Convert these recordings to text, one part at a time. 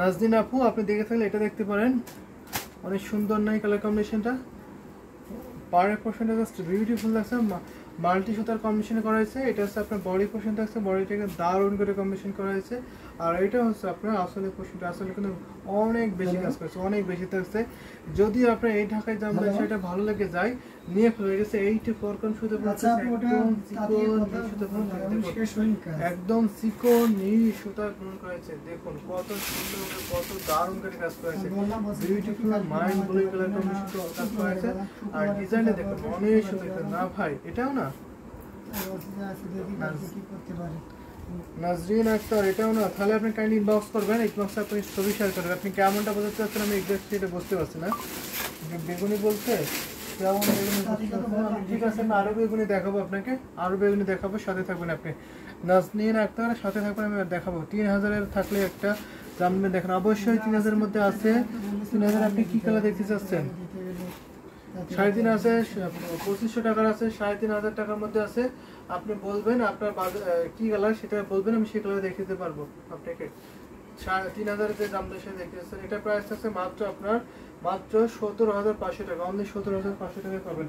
নাজনীন আপু আপনি দেখে থাকলে এটা দেখতে পারেন, অনেক সুন্দর নাই কালার কম্বিনেশনটা, পাড়ের পোর্শনটা জাস্ট বিউটিফুল লাগছে, মাল্টি সুতার কম্বিনেশন করা হয়েছে। এটা হচ্ছে আপনার বডি পোর্শন থাকছে, বডিটাকে দারুণ করে কম্বিনেশন করা হয়েছে। আর এটা হচ্ছে আপনার আসলে পোর্শনটা, আসলে কিন্তু অনেক বেশি কাজ করেছে, অনেক বেশি থাকছে। যদি আপনার এই ঢাকায় জামদানি শাড়িটা ভালো লেগে যায় নিয়ে ফেলে গেছে। 84 কোণ সুতো একদম চিকন নীল সুতা গ্রহণ করেছে। দেখুন কত সুন্দর, কত দারুণ করে কাজ করেছে, beautiful mind blowing colour combination কাজ করেছে। আর ডিজাইনে দেখুন অনেক সুন্দর না ভাই, এটাও না নাজরিন আক্তার, এটাও না। তাহলে আপনি কাইন্ডলি ইনবক্স করবেন, ইনবক্সে আপনি ছবি শেয়ার করবেন। আপনি কেমনটা বোঝাতে চাচ্ছেন আমি এক্সাক্টলি এটা বুঝতে পারছি না। বেগুনি বলতে কেমন বেগুনি? ঠিক আছে, আমি আরো বেগুনি দেখাবো আপনাকে, আরো বেগুনি দেখাবো, সাথে থাকবেন আপনি। নাজরিন আক্তার সাথে থাকবেন, আমি দেখাবো। 3000-এর থাকলে একটা জানবেন, দেখেন অবশ্যই 3000-এর মধ্যে আছে। 3000 আপনি কি কালার দেখতে চাচ্ছেন? 3.5 আছে, 2500 টাকার আছে, 3500 টাকার মধ্যে আছে। আপনি বলবেন আপনার কি কালার, সেটা বলবেন, আমি সেই কালার দেখিয়ে দিতে পারবো আপনাকে। 3500 যে দাম দেশে দেখিয়েছেন, এটা প্রাইস আছে মাত্র আপনার মাত্র 17,500 টাকা, অনলি 17,500 টাকায় পাবেন।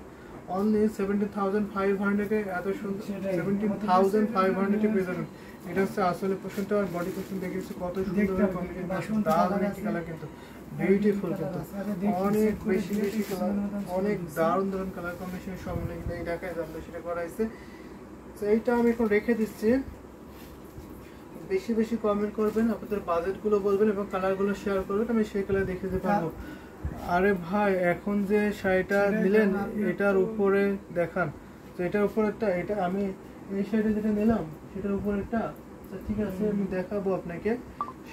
অনলি 17,500 এত সুন্দর 17,500 পেয়ে যাবেন। এটা হচ্ছে আসলে পোর্শনটা, আর বডি পোর্শন দেখিয়েছে কত সুন্দর কম্বিনেশন, দারুণ একটি কালার, কিন্তু বিউটিফুল, কিন্তু অনেক বেশি বেশি কালার, অনেক দারুণ দারুণ কালার কম্বিনেশন সব মিলে কিন্তু এই ঢাকায় জানলে সেটা করা হয়েছে। তো এইটা আমি এখন রেখে দিচ্ছি। বেশি বেশি কমেন্ট করবেন, আপনাদের বাজেটগুলো বলবেন এবং কালারগুলো শেয়ার করবেন, আমি সেই কালার দেখে দিতে পারবো। আরে ভাই এখন যে শাড়িটা দিলেন এটার উপরে দেখান, তো এটার উপরেরটা, এটা আমি এই শাড়িটা যেটা নিলাম সেটার উপরেরটা, ঠিক আছে আমি দেখাবো আপনাকে,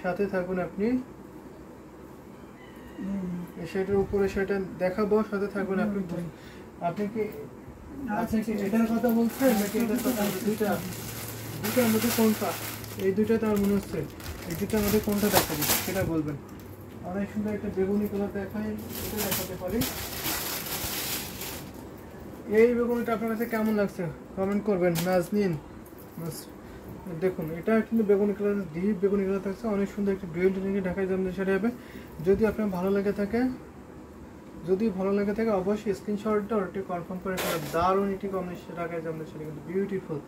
সাথে থাকুন আপনি। এই শাড়িটার উপরে সেটা দেখাবো, সাথে থাকবেন আপনি। আপনি কি আচ্ছা কি এটার কথা বলছেন নাকি এটার কথা? দুইটার মধ্যে কোনটা? এই দুইটা তো আমার মনে হচ্ছে এই দুইটার মধ্যে কোনটা দেখাবো সেটা বলবেন। অনেক সুন্দর একটা বেগুনি কালার দেখাই, এটা দেখাতে পারি। এই বেগুনিটা আপনার কাছে কেমন লাগছে কমেন্ট করবেন। নাজনীন দেখুন এটা কিন্তু বেগুনি কালার, ডিপ বেগুনি কালার থাকছে, অনেক সুন্দর একটা ডুয়েল রিংয়ে ঢাকায় জামদানি শাড়ি হবে। যদি আপনার ভালো লেগে থাকে, অবশ্যই স্ক্রিনশটটা ওটা কনফার্ম করে ফেলেন। দারুণ একটি কম্বিনেশন ঢাকায় জামদানি শাড়ি, কিন্তু beautiful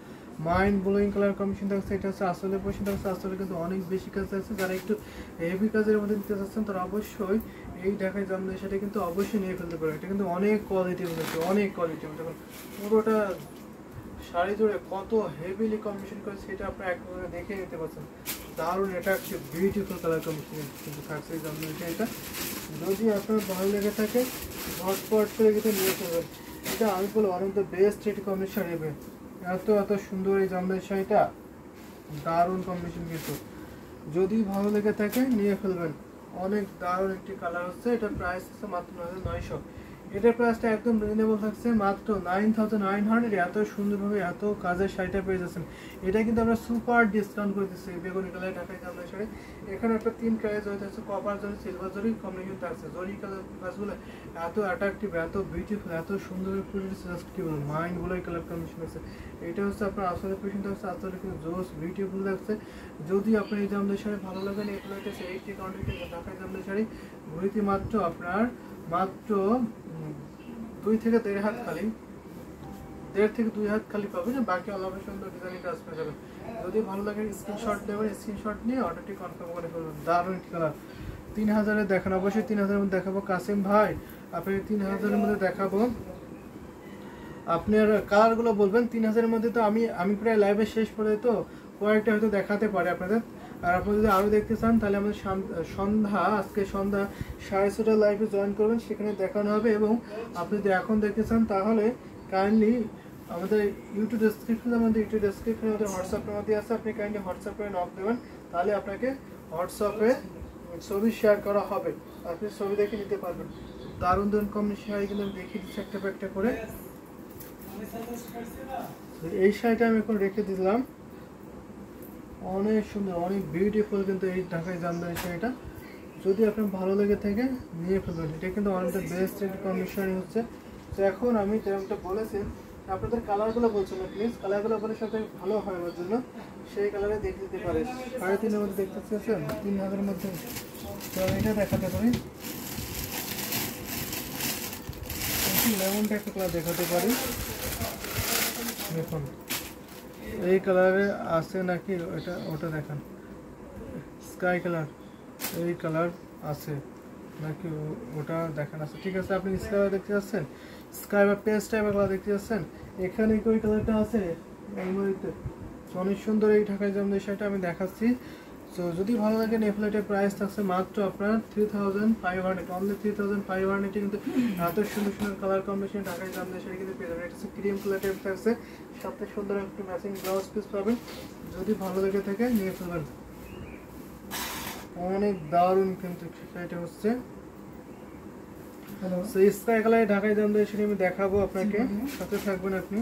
mind blowing colour combination থাকছে। এটা হচ্ছে আসলে পোর্শন থাকছে, আসলে কিন্তু অনেক বেশি কাজ আছে। যারা একটু হেভি কাজের মধ্যে দিতে চাচ্ছেন তারা অবশ্যই এই ঢাকায় জামদানি শাড়ি কিন্তু অবশ্যই নিয়ে ফেলতে পারে। এটা কিন্তু অনেক কোয়ালিটি, অনেক কোয়ালিটি, দেখুন পুরোটা শাড়ি জুড়ে কত হেভিলি কম্বিনেশন করে সেটা আপনারা একবারে দেখে নিতে পারছেন। দারুণ এটা একটা বিউটিফুল কালার কম্বিনেশন কিন্তু থাকছে এই জামদানি শাড়িটা। যদি আপনার ভালো লেগে থাকে ঝটপট করে কিন্তু নিয়ে ফেলবেন। এটা আমি বলবো অনেক দ্য বেস্ট একটি কম্বিনেশন হবে। এত এত সুন্দর এই জামদানি শাড়িটা, দারুণ কম্বিনেশন কিন্তু। যদি ভালো লেগে থাকে নিয়ে ফেলবেন, অনেক দারুণ একটি কালার হচ্ছে। এটা প্রাইস হচ্ছে মাত্র 9,900। এটার প্রাইসটা একদম রিজনেবল থাকছে, মাত্র 9,900। এত সুন্দরভাবে এত কাজের শাড়িটা পেয়ে যাচ্ছেন। এটা কিন্তু আমরা সুপার ডিসকাউন্ট করে দিচ্ছি বেগুনি কালার ঢাকায় জামদানি শাড়ি। এখানে একটা 3 কালার জড়িত আছে, কপার জড়ি, সিলভার জড়ি কম্বিনেশন থাকছে। জড়ি কালার কাজগুলো এত অ্যাট্রাকটিভ, এত বিউটিফুল, এত সুন্দর জাস্ট কি বলবো, মাইন্ড ব্লোয়িং কালার কম্বিনেশন আছে। এটা হচ্ছে আপনার আসলে পেশেন্ট হচ্ছে, আসলে কিন্তু জোস বিউটিফুল লাগছে। যদি আপনার এই জামদানি শাড়ি ভালো লাগে, এই প্রাইসে 80 কাউন্টার ঢাকায় জামদানি শাড়ি ঘুরিতে মাত্র আপনার মাত্র 2 থেকে 1.5 হাত খালি, 1.5 থেকে 2 হাত খালি পাবেন, বাকি আলাদা সুন্দর ডিজাইনের কাজ পেয়ে যাবেন। যদি ভালো লাগে স্ক্রিনশট দেবেন, স্ক্রিনশট নিয়ে অর্ডারটি কনফার্ম করে ফেলবেন। দারুণ একটি কালার। 3000-এ দেখান, অবশ্যই 3000-এর মধ্যে দেখাবো। কাসিম ভাই আপনি 3000-এর মধ্যে দেখাবো, আপনার কালারগুলো বলবেন। 3000-এর মধ্যে তো আমি প্রায় লাইভের শেষ পর্যন্ত তো কয়েকটা হয়তো দেখাতে পারি আপনাদের। আর আপনি যদি আরও দেখতে চান তাহলে আমাদের আজকে সন্ধ্যা 6:30 লাইভে জয়েন করবেন, সেখানে দেখানো হবে। এবং আপনি যদি এখন দেখতে চান তাহলে কাইন্ডলি আমাদের ইউটিউব ডেসক্রিপশনে আমাদের হোয়াটসঅ্যাপ নাম্বার দিয়ে আছে, আপনি কাইন্ডলি হোয়াটসঅ্যাপে নক দেবেন, তাহলে আপনাকে হোয়াটসঅ্যাপে ছবি শেয়ার করা হবে, আপনি ছবি দেখে নিতে পারবেন। দারুণ দারুণ কম্বিনেশন শাড়ি কিন্তু আমি দেখিয়ে দিচ্ছি একটা পর একটা করে। এই শাড়িটা আমি এখন রেখে দিলাম, অনেক সুন্দর, অনেক বিউটিফুল কিন্তু এই ঢাকায় জামদানি শাড়িটা। যদি আপনার ভালো লেগে থাকে নিয়ে ফেলবেন, এটা কিন্তু অনেকটা বেস্ট একটা কম্বিনেশন হচ্ছে। তো এখন আমি যেরকমটা বলেছি আপনাদের কালারগুলো বলছেন না, প্লিজ কালারগুলো বলে সাথে ভালো হয় আমার জন্য, সেই কালারে দেখে দিতে পারে। 3.5-এর মধ্যে দেখতে চাচ্ছেন, 3000-এর মধ্যে তো এটা দেখাতে পারি, লেমনটা একটা কালার দেখাতে পারি। দেখুন এই কালারে আছে নাকি ওটা, ওটা দেখান। স্কাই কালার, এই কালার আছে নাকি ওটা দেখান আছে। ঠিক আছে, আপনি স্কাই দেখতে যাচ্ছেন, স্কাই বা পেস্ট টাইপের কালার দেখতে যাচ্ছেন, এখানে কি ওই কালারটা আছে আলমারিতে? অনেক সুন্দর এই ঢাকাই জামদানি শাড়িটা আমি দেখাচ্ছি। তো যদি ভালো লাগে নেফলাইটের প্রাইস থাকছে মাত্র আপনার 3500, অনলি 3500 কিন্তু এত সুন্দর সুন্দর কালার কম্বিনেশন ঢাকাই জামদানি শাড়ি কিন্তু পেয়ে যাবেন। এটা হচ্ছে ক্রিম কালার টাইপ থাকছে, সাথে সুন্দর একটু ম্যাচিং ব্লাউজ পিস পাবেন। যদি ভালো লেগে থাকে নিয়ে ফেলবেন, অনেক দারুণ কিন্তু শাড়িটা হচ্ছে। স্কাই কালারের ঢাকাই জামদানি শাড়ি আমি দেখাবো আপনাকে, সাথে থাকবেন আপনি।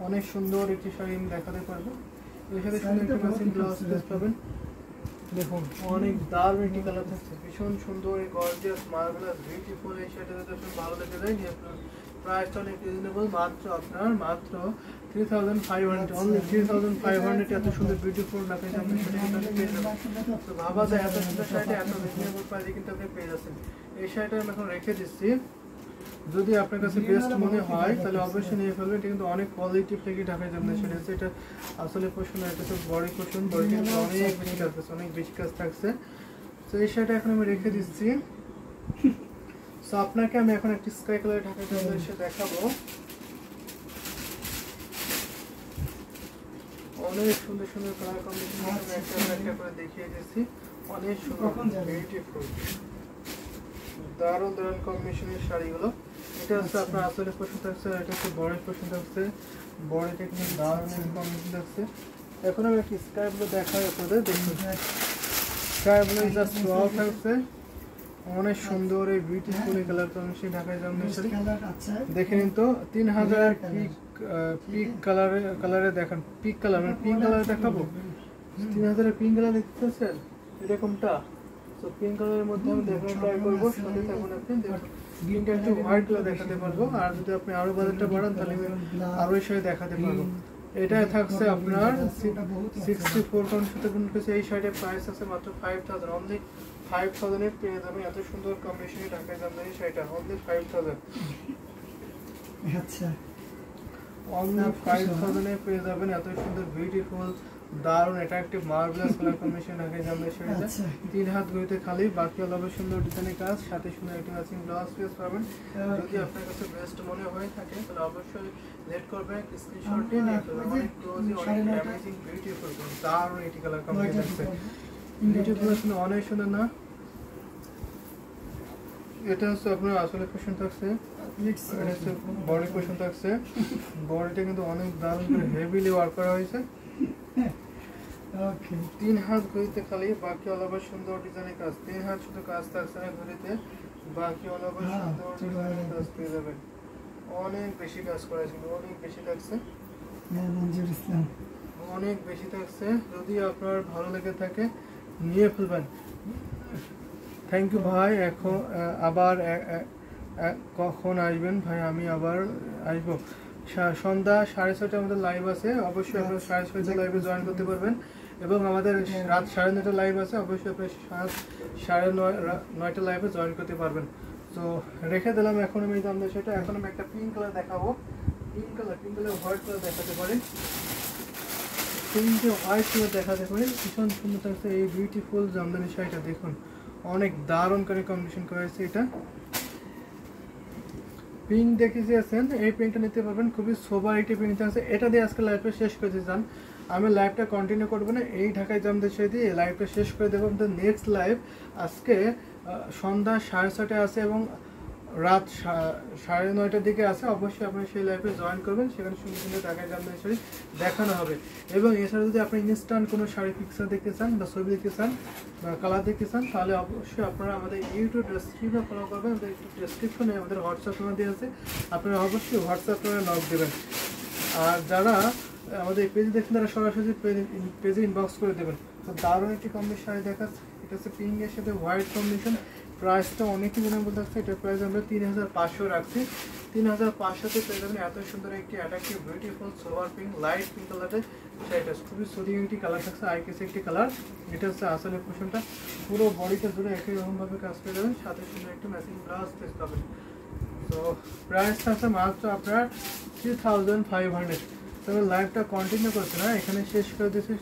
অনেক সুন্দর একটি শাড়ি আমি দেখাতে পারবো, এর সাথে সুন্দর একটা ম্যাচিং ব্লাউজ পিস পাবেন। দেখুন অনেক দারুণ একটি কালার থাকছে, ভীষণ সুন্দর, এই গর্জিয়াস মার্ভেলাস বিউটিফুল এই শাড়িটা যদি আপনার ভালো লেগে যায় নিয়ে আপনার প্রাইসটা অনেক রিজনেবল, মাত্র আপনার মাত্র 3500, অনলি 3500 এত সুন্দর বিউটিফুল ঢাকাই জামদানি শাড়ি কিন্তু আপনি পেয়ে যাবেন। তো ভাবা যায় এত সুন্দর শাড়িটা এত রিজনেবল প্রাইসে কিন্তু আপনি পেয়ে যাচ্ছেন। এই শাড়িটা আমি এখন রেখে দিচ্ছি, যদি আপনার কাছে বেস্ট মনে হয় তাহলে অবশ্যই নিয়ে ফেলবেন। এটা কিন্তু অনেক কোয়ালিটি থেকে ঢাকাই জামদানি শাড়ি আছে, এটা আসলে পোষণ, এটা হচ্ছে বডি পোষণ, বডি কিন্তু অনেক বেশি কাজ আছে, অনেক বেশি কাজ থাকছে। তো এই শাড়িটা এখন আমি রেখে দিচ্ছি। সো আপনাকে আমি এখন একটি স্কাই কালার ঢাকাই জামদানি শাড়ি দেখাবো, অনেক সুন্দর সুন্দর কালার কম্বিনেশন একটা করে দেখিয়ে দিচ্ছি, অনেক সুন্দর বিউটিফুল দারুণ দারুণ কম্বিনেশনের শাড়িগুলো। এটা হচ্ছে আপনার আসলে পোষণ থাকছে, এটা হচ্ছে বড়ের পোষণ থাকছে, বড়িটা কিন্তু দারুণ কম্বিনেশন থাকছে। এখন আমি একটি স্কাই ব্লু দেখাই আপনাদের, দেখুন স্কাই ব্লু জাস্ট ওয়াও থাকছে, অনেক সুন্দর এই বিউটিফুল এই কালার কম্বিনেশন ঢাকাই জামদানি শাড়ি। দেখে নিন তো 3000 পিক কালারে দেখান, পিক কালার মানে পিঙ্ক কালার দেখাবো, 3000 পিঙ্ক কালার দেখতে পাচ্ছেন এরকমটা। তো পিঙ্ক কালারের মধ্যে আমি দেখানো ট্রাই করবো, সাথে থাকুন আপনি। দেখুন পিঙ্কটা একটু হোয়াইট কালার দেখাতে পারবো, আর যদি আপনি আরো বাজেটটা বাড়ান তাহলে আমি আরো এই শাড়ি দেখাতে পারবো। এটা থাকছে আপনার 64 কাউন্ট সাথে গুণ করেছে। এই শাড়ির প্রাইস আছে মাত্র 5000, অনলি 5000 এ পেয়ে যাবেন এত সুন্দর কম্বিনেশনে ঢাকাই জামদানি শাড়িটা, অনলি 5000। আচ্ছা, অনলি 5000 এ পেয়ে যাবেন এত সুন্দর বিউটিফুল দারুণ অ্যাট্রাকটিভ মার্ভেলাস কালার কম্বিনেশন ঢাকাই জামদানি শাড়িটা। 3 হাত গড়িতে খালি, বাকি অলবে সুন্দর ডিজাইনের কাজ, সাথে সুন্দর একটা ম্যাচিং ব্লাউজ পিস পাবেন। যদি আপনার কাছে বেস্ট মনে হয়ে থাকে তাহলে অবশ্যই লেট করবেন, স্ক্রিনশট নিয়ে নিয়ে ফেলবেন। অনেক ক্লোজি, অনেক অ্যামেজিং বিউটিফুল দারুণ এটি কালার কম্বিনেশন আছে, বিউটিফুল আসলে অনেক সুন্দর না। এটা হচ্ছে আপনার আসলে পোষণ থাকছে, এটা হচ্ছে বডি পোষণ থাকছে, বডিটা কিন্তু অনেক দারুণ করে হেভিলি ওয়ার্ক করা হয়েছে। 3 হাত ঘড়িতে খালি, বাকি অলবার সুন্দর ডিজাইনের কাজ। 3 হাত শুধু কাজ থাকছে না ঘড়িতে, বাকি অলবার সুন্দর ডিজাইনের কাজ পেয়ে যাবেন। অনেক বেশি কাজ করা ছিল, অনেক বেশি থাকছে, অনেক বেশি থাকছে। যদি আপনার ভালো লেগে থাকে নিয়ে ফেলবেন। থ্যাংক ইউ ভাই। এখন আবার কখন আসবেন ভাই? আমি আবার আসবো সন্ধ্যা 6:30টার মধ্যে লাইভ আছে, অবশ্যই আপনার 6:30টায় লাইভে জয়েন করতে পারবেন। এবং আমাদের রাত 9:30 লাইভ আছে, অবশ্যই আপনি 9:30 লাইভে জয়েন করতে পারবেন। তো রেখে দিলাম এখন আমি জামদানি সেটা। এখন আমি একটা পিঙ্ক কালার দেখাবো, পিঙ্ক কালার হোয়াইট কালার দেখাতে পারি, পিঙ্কে হোয়াইট কালার দেখাতে পারি। ভীষণ সুন্দর থাকছে এই বিউটিফুল জামদানি শাড়িটা, দেখুন অনেক দারুণ করে কম্বিনেশন করা হয়েছে। এটা পিঙ্ক দেখিয়েছেন, এই পিঙ্কটা নিতে পারবেন, খুবই সোবার একটি পিঙ্ক আছে। এটা দিয়ে আজকে লাইভটা শেষ করতে চান, আমি লাইভটা কন্টিনিউ করবো না, এই ঢাকাই জামদানি শাড়ি দিয়ে লাইভটা শেষ করে দেবো। আমাদের নেক্সট লাইভ আজকে সন্ধ্যা 6:30টায় আছে এবং রাত 9:30টার দিকে আছে। অবশ্যই আপনি সেই লাইভে জয়েন করবেন, সেখানে সুন্দর সুন্দর ঢাকাই জামদানি শাড়ি দেখানো হবে। এবং এছাড়া যদি আপনি ইনস্ট্যান্ট কোনো শাড়ি পিকচার দেখতে চান বা ছবি দেখতে চান বা কালার দেখতে চান, তাহলে অবশ্যই আপনারা আমাদের ইউটিউব ডেসক্রিপশনে ফলো করবেন। আমাদের ডেসক্রিপশনে আমাদের হোয়াটসঅ্যাপ নাম্বার দেওয়া আছে, আপনারা অবশ্যই হোয়াটসঅ্যাপ করে নক দেবেন। আর যারা আমাদের পেজ দেখছেন তারা সরাসরি পেজে ইনবক্স করে দেবেন। তো দারুণ একটি কম্বিনেশন শাড়ি দেখাচ্ছে। এটা হচ্ছে পিঙ্ক এর সাথে হোয়াইট কম্বিনেশন। প্রাইসটা অনেকই রিজনেবল থাকছে। এটার প্রাইস আমরা 3500 রাখছি। 3500-তে পেয়ে যাবেন এত সুন্দর একটি attractive beautiful sober pink light pink কালারের শাড়িটা। খুবই সুদিং একটি কালার থাকছে, আইকেস একটি কালার। এটা হচ্ছে আসলে পোর্শনটা, পুরো বডিটা জুড়ে একই রকমভাবে কাজ পেয়ে যাবেন, সাথে সুন্দর একটি ম্যাচিং ব্লাউজ পিস পাবেন। তো প্রাইস থাকছে মাত্র আপনার 3500। তবে লাইভটা কন্টিনিউ করছে না, এখানে শেষ করে দিয়েছি।